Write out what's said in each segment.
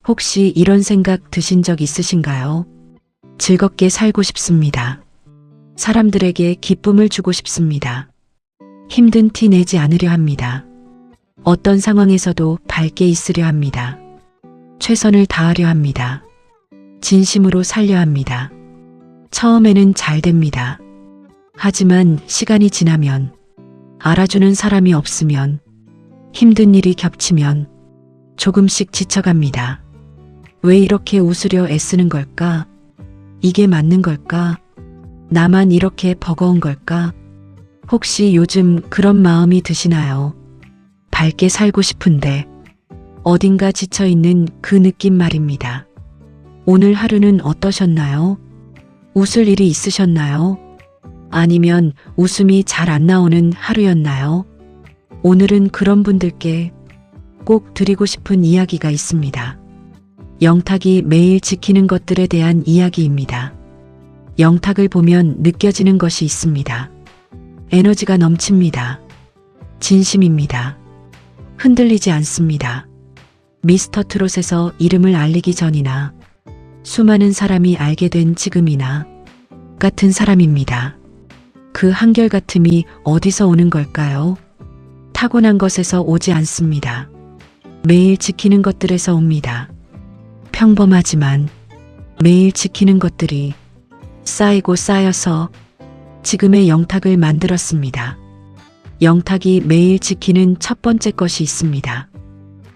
혹시 이런 생각 드신 적 있으신가요? 즐겁게 살고 싶습니다. 사람들에게 기쁨을 주고 싶습니다. 힘든 티 내지 않으려 합니다. 어떤 상황에서도 밝게 있으려 합니다. 최선을 다하려 합니다. 진심으로 살려 합니다. 처음에는 잘 됩니다. 하지만 시간이 지나면, 알아주는 사람이 없으면, 힘든 일이 겹치면 조금씩 지쳐갑니다. 왜 이렇게 웃으려 애쓰는 걸까? 이게 맞는 걸까? 나만 이렇게 버거운 걸까? 혹시 요즘 그런 마음이 드시나요? 밝게 살고 싶은데 어딘가 지쳐있는 그 느낌 말입니다. 오늘 하루는 어떠셨나요? 웃을 일이 있으셨나요? 아니면 웃음이 잘 안 나오는 하루였나요? 오늘은 그런 분들께 꼭 드리고 싶은 이야기가 있습니다. 영탁이 매일 지키는 것들에 대한 이야기입니다. 영탁을 보면 느껴지는 것이 있습니다. 에너지가 넘칩니다. 진심입니다. 흔들리지 않습니다. 미스터 트롯에서 이름을 알리기 전이나 수많은 사람이 알게 된 지금이나 같은 사람입니다. 그 한결같음이 어디서 오는 걸까요? 타고난 것에서 오지 않습니다. 매일 지키는 것들에서 옵니다. 평범하지만 매일 지키는 것들이 쌓이고 쌓여서 지금의 영탁을 만들었습니다. 영탁이 매일 지키는 첫 번째 것이 있습니다.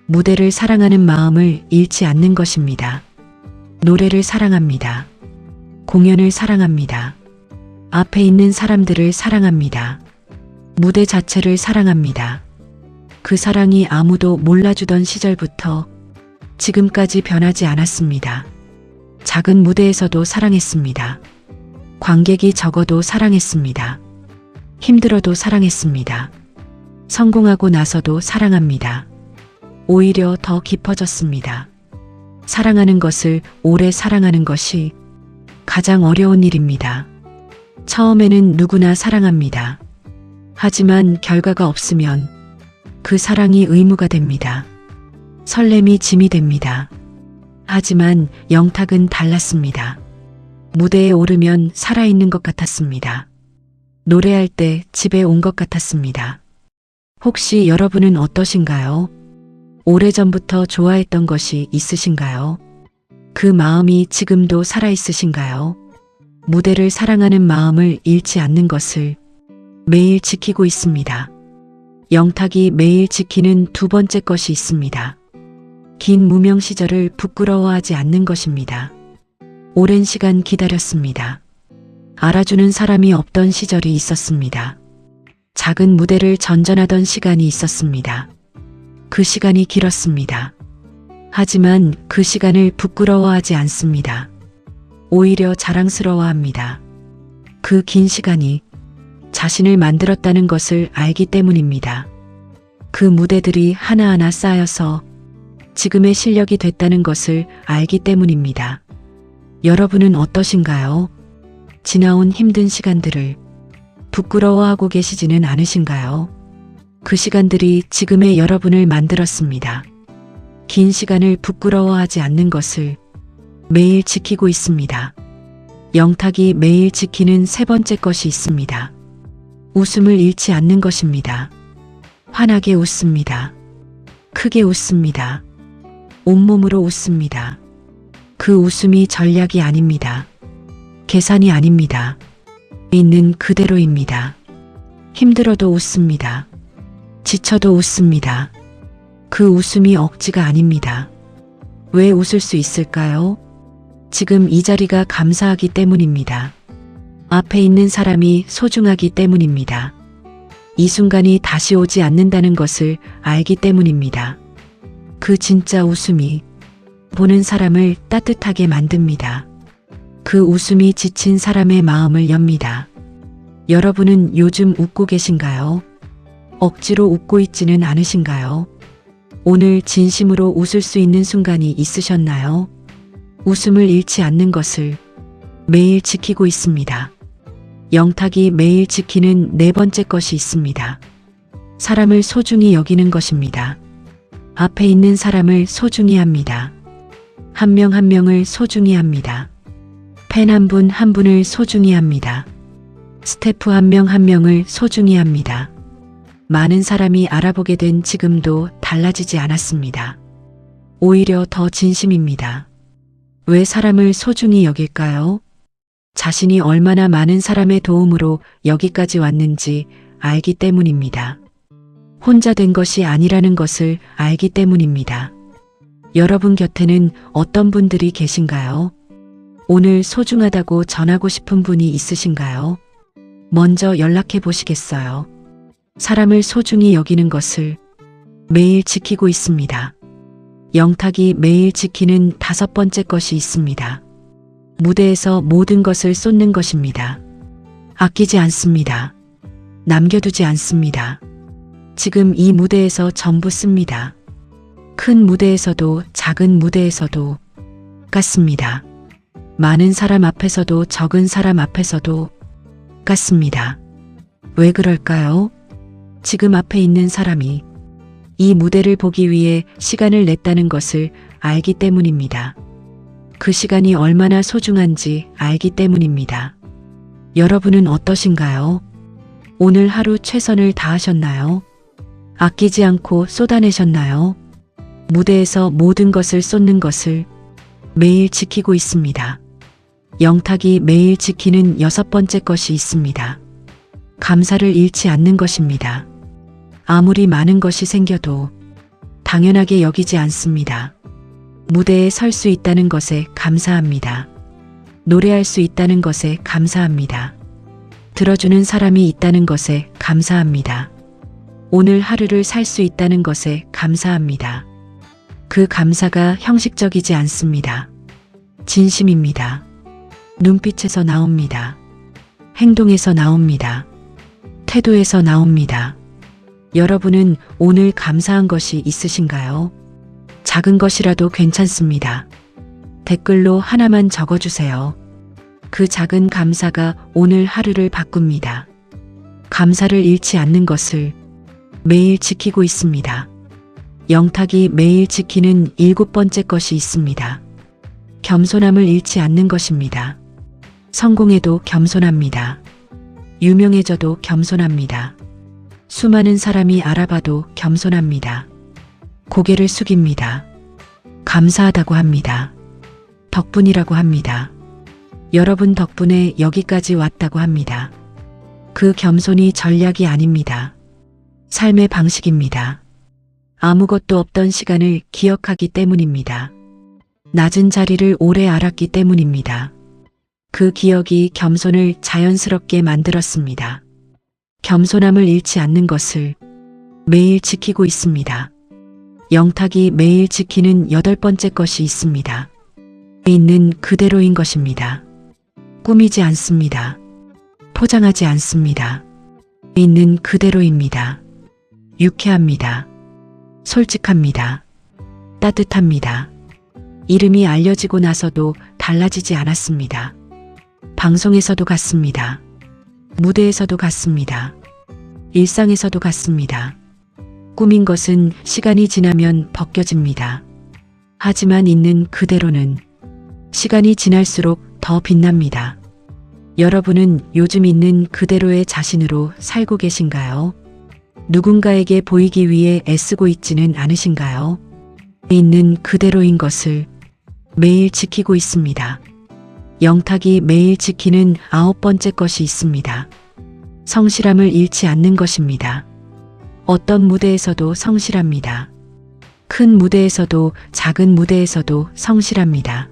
무대를 사랑하는 마음을 잃지 않는 것입니다. 노래를 사랑합니다. 공연을 사랑합니다. 앞에 있는 사람들을 사랑합니다. 무대 자체를 사랑합니다. 그 사랑이 아무도 몰라주던 시절부터 지금까지 변하지 않았습니다. 작은 무대에서도 사랑했습니다. 관객이 적어도 사랑했습니다. 힘들어도 사랑했습니다. 성공하고 나서도 사랑합니다. 오히려 더 깊어졌습니다. 사랑하는 것을 오래 사랑하는 것이 가장 어려운 일입니다. 처음에는 누구나 사랑합니다. 하지만 결과가 없으면 그 사랑이 의무가 됩니다. 설렘이 짐이 됩니다. 하지만 영탁은 달랐습니다. 무대에 오르면 살아있는 것 같았습니다. 노래할 때 집에 온 것 같았습니다. 혹시 여러분은 어떠신가요? 오래전부터 좋아했던 것이 있으신가요? 그 마음이 지금도 살아있으신가요? 무대를 사랑하는 마음을 잃지 않는 것을 매일 지키고 있습니다. 영탁이 매일 지키는 두 번째 것이 있습니다. 긴 무명 시절을 부끄러워하지 않는 것입니다. 오랜 시간 기다렸습니다. 알아주는 사람이 없던 시절이 있었습니다. 작은 무대를 전전하던 시간이 있었습니다. 그 시간이 길었습니다. 하지만 그 시간을 부끄러워하지 않습니다. 오히려 자랑스러워합니다. 그 긴 시간이 자신을 만들었다는 것을 알기 때문입니다. 그 무대들이 하나하나 쌓여서 지금의 실력이 됐다는 것을 알기 때문입니다. 여러분은 어떠신가요? 지나온 힘든 시간들을 부끄러워하고 계시지는 않으신가요? 그 시간들이 지금의 여러분을 만들었습니다. 긴 시간을 부끄러워하지 않는 것을 매일 지키고 있습니다. 영탁이 매일 지키는 세 번째 것이 있습니다. 웃음을 잃지 않는 것입니다. 환하게 웃습니다. 크게 웃습니다. 온몸으로 웃습니다. 그 웃음이 전략이 아닙니다. 계산이 아닙니다. 있는 그대로입니다. 힘들어도 웃습니다. 지쳐도 웃습니다. 그 웃음이 억지가 아닙니다. 왜 웃을 수 있을까요? 지금 이 자리가 감사하기 때문입니다. 앞에 있는 사람이 소중하기 때문입니다. 이 순간이 다시 오지 않는다는 것을 알기 때문입니다. 그 진짜 웃음이 보는 사람을 따뜻하게 만듭니다. 그 웃음이 지친 사람의 마음을 엽니다. 여러분은 요즘 웃고 계신가요? 억지로 웃고 있지는 않으신가요? 오늘 진심으로 웃을 수 있는 순간이 있으셨나요? 웃음을 잃지 않는 것을 매일 지키고 있습니다. 영탁이 매일 지키는 네 번째 것이 있습니다. 사람을 소중히 여기는 것입니다. 앞에 있는 사람을 소중히 합니다. 한 명 한 명을 소중히 합니다. 팬 한 분 한 분을 소중히 합니다. 스태프 한 명 한 명을 소중히 합니다. 많은 사람이 알아보게 된 지금도 달라지지 않았습니다. 오히려 더 진심입니다. 왜 사람을 소중히 여길까요? 자신이 얼마나 많은 사람의 도움으로 여기까지 왔는지 알기 때문입니다. 혼자 된 것이 아니라는 것을 알기 때문입니다. 여러분 곁에는 어떤 분들이 계신가요? 오늘 소중하다고 전하고 싶은 분이 있으신가요? 먼저 연락해 보시겠어요? 사람을 소중히 여기는 것을 매일 지키고 있습니다. 영탁이 매일 지키는 5번째 것이 있습니다. 무대에서 모든 것을 쏟는 것입니다. 아끼지 않습니다. 남겨두지 않습니다. 지금 이 무대에서 전부 씁니다. 큰 무대에서도 작은 무대에서도 같습니다. 많은 사람 앞에서도 적은 사람 앞에서도 같습니다. 왜 그럴까요? 지금 앞에 있는 사람이 이 무대를 보기 위해 시간을 냈다는 것을 알기 때문입니다. 그 시간이 얼마나 소중한지 알기 때문입니다. 여러분은 어떠신가요? 오늘 하루 최선을 다하셨나요? 아끼지 않고 쏟아내셨나요? 무대에서 모든 것을 쏟는 것을 매일 지키고 있습니다. 영탁이 매일 지키는 6번째 것이 있습니다. 감사를 잃지 않는 것입니다. 아무리 많은 것이 생겨도 당연하게 여기지 않습니다. 무대에 설 수 있다는 것에 감사합니다. 노래할 수 있다는 것에 감사합니다. 들어주는 사람이 있다는 것에 감사합니다. 오늘 하루를 살 수 있다는 것에 감사합니다. 그 감사가 형식적이지 않습니다. 진심입니다. 눈빛에서 나옵니다. 행동에서 나옵니다. 태도에서 나옵니다. 여러분은 오늘 감사한 것이 있으신가요? 작은 것이라도 괜찮습니다. 댓글로 하나만 적어주세요. 그 작은 감사가 오늘 하루를 바꿉니다. 감사를 잃지 않는 것을 매일 지키고 있습니다. 영탁이 매일 지키는 7번째 것이 있습니다. 겸손함을 잃지 않는 것입니다. 성공해도 겸손합니다. 유명해져도 겸손합니다. 수많은 사람이 알아봐도 겸손합니다. 고개를 숙입니다. 감사하다고 합니다. 덕분이라고 합니다. 여러분 덕분에 여기까지 왔다고 합니다. 그 겸손이 전략이 아닙니다. 삶의 방식입니다. 아무것도 없던 시간을 기억하기 때문입니다. 낮은 자리를 오래 알았기 때문입니다. 그 기억이 겸손을 자연스럽게 만들었습니다. 겸손함을 잃지 않는 것을 매일 지키고 있습니다. 영탁이 매일 지키는 8번째 것이 있습니다. 있는 그대로인 것입니다. 꾸미지 않습니다. 포장하지 않습니다. 있는 그대로입니다. 유쾌합니다. 솔직합니다. 따뜻합니다. 이름이 알려지고 나서도 달라지지 않았습니다. 방송에서도 같습니다. 무대에서도 같습니다. 일상에서도 같습니다. 꾸민 것은 시간이 지나면 벗겨집니다. 하지만 있는 그대로는 시간이 지날수록 더 빛납니다. 여러분은 요즘 있는 그대로의 자신으로 살고 계신가요? 누군가에게 보이기 위해 애쓰고 있지는 않으신가요? 있는 그대로인 것을 매일 지키고 있습니다. 영탁이 매일 지키는 9번째 것이 있습니다. 성실함을 잃지 않는 것입니다. 어떤 무대에서도 성실합니다. 큰 무대에서도 작은 무대에서도 성실합니다.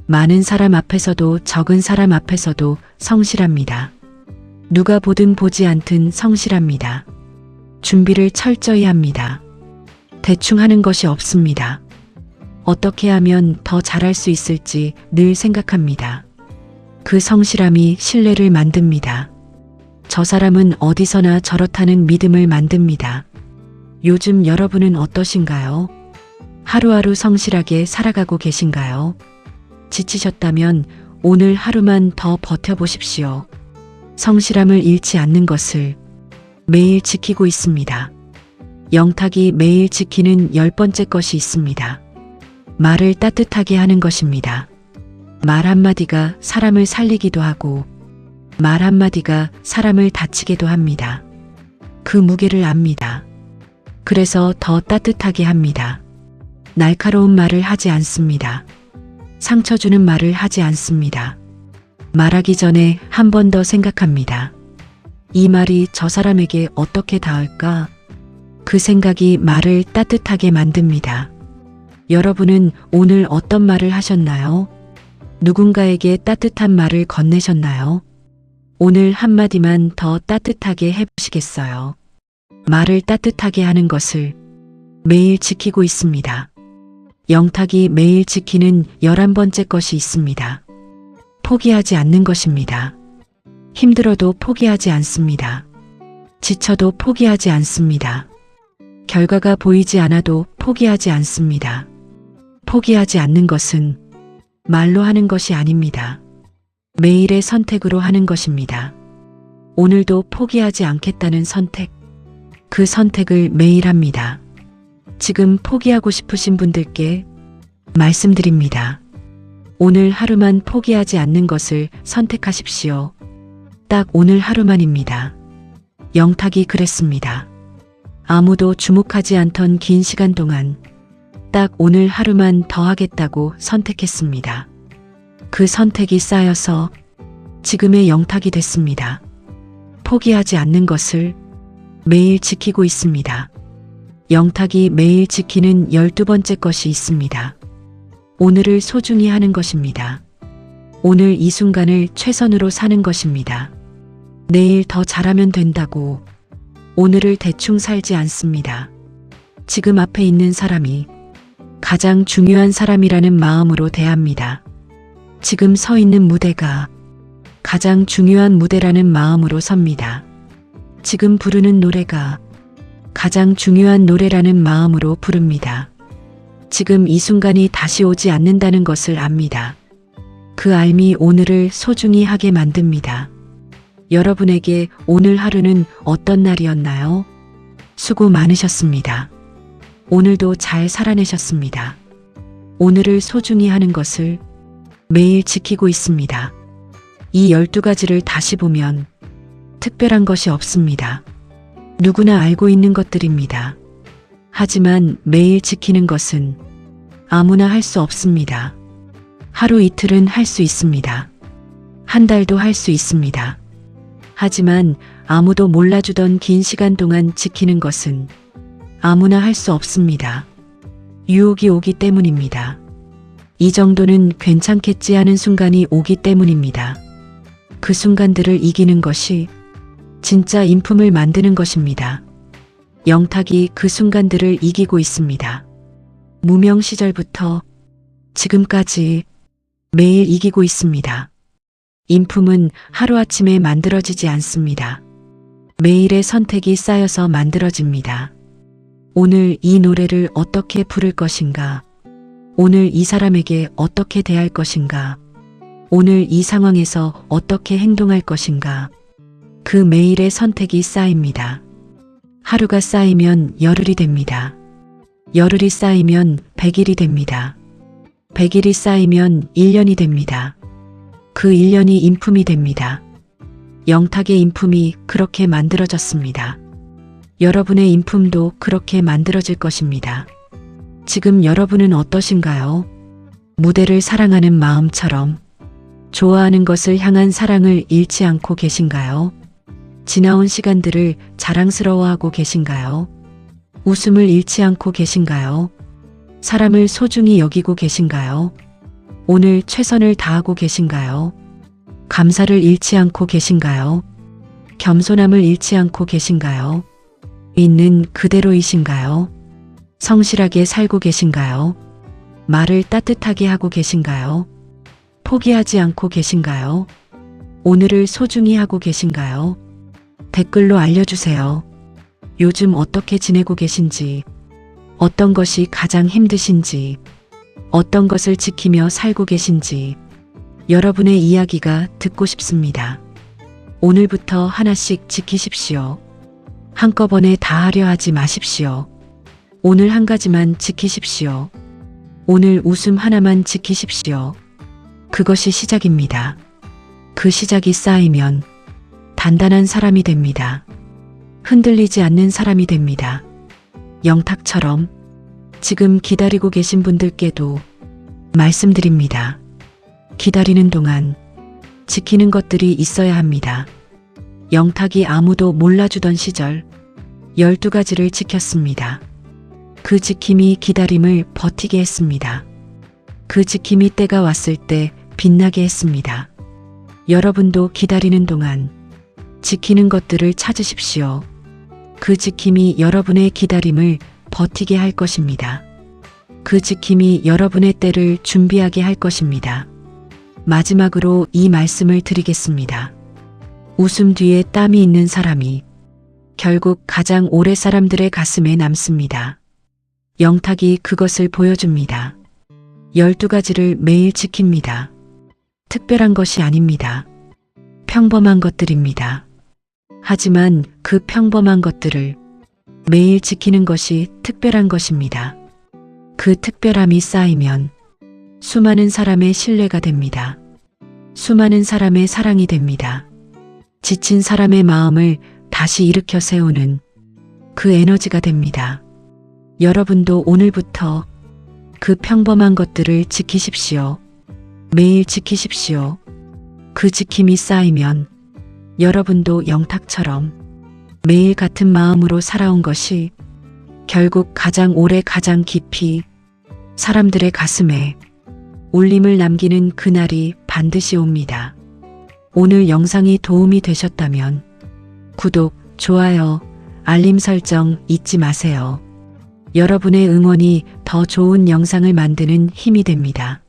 많은 사람 앞에서도 적은 사람 앞에서도 성실합니다. 누가 보든 보지 않든 성실합니다. 준비를 철저히 합니다. 대충 하는 것이 없습니다. 어떻게 하면 더 잘할 수 있을지 늘 생각합니다. 그 성실함이 신뢰를 만듭니다. 저 사람은 어디서나 저렇다는 믿음을 만듭니다. 요즘 여러분은 어떠신가요? 하루하루 성실하게 살아가고 계신가요? 지치셨다면 오늘 하루만 더 버텨보십시오. 성실함을 잃지 않는 것을 매일 지키고 있습니다. 영탁이 매일 지키는 10번째 것이 있습니다. 말을 따뜻하게 하는 것입니다. 말 한마디가 사람을 살리기도 하고 말 한마디가 사람을 다치게도 합니다. 그 무게를 압니다. 그래서 더 따뜻하게 합니다. 날카로운 말을 하지 않습니다. 상처 주는 말을 하지 않습니다. 말하기 전에 한 번 더 생각합니다. 이 말이 저 사람에게 어떻게 닿을까? 그 생각이 말을 따뜻하게 만듭니다. 여러분은 오늘 어떤 말을 하셨나요? 누군가에게 따뜻한 말을 건네셨나요? 오늘 한마디만 더 따뜻하게 해보시겠어요? 말을 따뜻하게 하는 것을 매일 지키고 있습니다. 영탁이 매일 지키는 11번째 것이 있습니다. 포기하지 않는 것입니다. 힘들어도 포기하지 않습니다. 지쳐도 포기하지 않습니다. 결과가 보이지 않아도 포기하지 않습니다. 포기하지 않는 것은 말로 하는 것이 아닙니다. 매일의 선택으로 하는 것입니다. 오늘도 포기하지 않겠다는 선택. 그 선택을 매일 합니다. 지금 포기하고 싶으신 분들께 말씀드립니다. 오늘 하루만 포기하지 않는 것을 선택하십시오. 딱 오늘 하루만입니다. 영탁이 그랬습니다. 아무도 주목하지 않던 긴 시간 동안 딱 오늘 하루만 더 하겠다고 선택했습니다. 그 선택이 쌓여서 지금의 영탁이 됐습니다. 포기하지 않는 것을 매일 지키고 있습니다. 영탁이 매일 지키는 12번째 것이 있습니다. 오늘을 소중히 하는 것입니다. 오늘 이 순간을 최선으로 사는 것입니다. 내일 더 잘하면 된다고 오늘을 대충 살지 않습니다. 지금 앞에 있는 사람이 가장 중요한 사람이라는 마음으로 대합니다. 지금 서 있는 무대가 가장 중요한 무대라는 마음으로 섭니다. 지금 부르는 노래가 가장 중요한 노래라는 마음으로 부릅니다. 지금 이 순간이 다시 오지 않는다는 것을 압니다. 그 알미 오늘을 소중히 하게 만듭니다. 여러분에게 오늘 하루는 어떤 날이었나요? 수고 많으셨습니다. 오늘도 잘 살아내셨습니다. 오늘을 소중히 하는 것을 매일 지키고 있습니다. 이 12가지를 다시 보면 특별한 것이 없습니다. 누구나 알고 있는 것들입니다. 하지만 매일 지키는 것은 아무나 할 수 없습니다. 하루 이틀은 할 수 있습니다. 한 달도 할 수 있습니다. 하지만 아무도 몰라주던 긴 시간 동안 지키는 것은 아무나 할 수 없습니다. 유혹이 오기 때문입니다. 이 정도는 괜찮겠지 하는 순간이 오기 때문입니다. 그 순간들을 이기는 것이 진짜 인품을 만드는 것입니다. 영탁이 그 순간들을 이기고 있습니다. 무명 시절부터 지금까지 매일 이기고 있습니다. 인품은 하루아침에 만들어지지 않습니다. 매일의 선택이 쌓여서 만들어집니다. 오늘 이 노래를 어떻게 부를 것인가? 오늘 이 사람에게 어떻게 대할 것인가? 오늘 이 상황에서 어떻게 행동할 것인가? 그 매일의 선택이 쌓입니다. 하루가 쌓이면 열흘이 됩니다. 열흘이 쌓이면 100일이 됩니다. 100일이 쌓이면 1년이 됩니다. 그 1년이 인품이 됩니다. 영탁의 인품이 그렇게 만들어졌습니다. 여러분의 인품도 그렇게 만들어질 것입니다. 지금 여러분은 어떠신가요? 무대를 사랑하는 마음처럼 좋아하는 것을 향한 사랑을 잃지 않고 계신가요? 지나온 시간들을 자랑스러워하고 계신가요? 웃음을 잃지 않고 계신가요? 사람을 소중히 여기고 계신가요? 오늘 최선을 다하고 계신가요? 감사를 잃지 않고 계신가요? 겸손함을 잃지 않고 계신가요? 있는 그대로이신가요? 성실하게 살고 계신가요? 말을 따뜻하게 하고 계신가요? 포기하지 않고 계신가요? 오늘을 소중히 하고 계신가요? 댓글로 알려주세요. 요즘 어떻게 지내고 계신지, 어떤 것이 가장 힘드신지, 어떤 것을 지키며 살고 계신지 여러분의 이야기가 듣고 싶습니다. 오늘부터 하나씩 지키십시오. 한꺼번에 다 하려 하지 마십시오. 오늘 한 가지만 지키십시오. 오늘 웃음 하나만 지키십시오. 그것이 시작입니다. 그 시작이 쌓이면 단단한 사람이 됩니다. 흔들리지 않는 사람이 됩니다. 영탁처럼 지금 기다리고 계신 분들께도 말씀드립니다. 기다리는 동안 지키는 것들이 있어야 합니다. 영탁이 아무도 몰라주던 시절 12가지를 지켰습니다. 그 지킴이 기다림을 버티게 했습니다. 그 지킴이 때가 왔을 때 빛나게 했습니다. 여러분도 기다리는 동안 지키는 것들을 찾으십시오. 그 지킴이 여러분의 기다림을 버티게 할 것입니다. 그 지킴이 여러분의 때를 준비하게 할 것입니다. 마지막으로 이 말씀을 드리겠습니다. 웃음 뒤에 땀이 있는 사람이 결국 가장 오래 사람들의 가슴에 남습니다. 영탁이 그것을 보여줍니다. 12가지를 매일 지킵니다. 특별한 것이 아닙니다. 평범한 것들입니다. 하지만 그 평범한 것들을 매일 지키는 것이 특별한 것입니다. 그 특별함이 쌓이면 수많은 사람의 신뢰가 됩니다. 수많은 사람의 사랑이 됩니다. 지친 사람의 마음을 다시 일으켜 세우는 그 에너지가 됩니다. 여러분도 오늘부터 그 평범한 것들을 지키십시오. 매일 지키십시오. 그 지킴이 쌓이면 여러분도 영탁처럼 매일 같은 마음으로 살아온 것이 결국 가장 오래 가장 깊이 사람들의 가슴에 울림을 남기는 그날이 반드시 옵니다. 오늘 영상이 도움이 되셨다면 구독, 좋아요, 알림 설정 잊지 마세요. 여러분의 응원이 더 좋은 영상을 만드는 힘이 됩니다.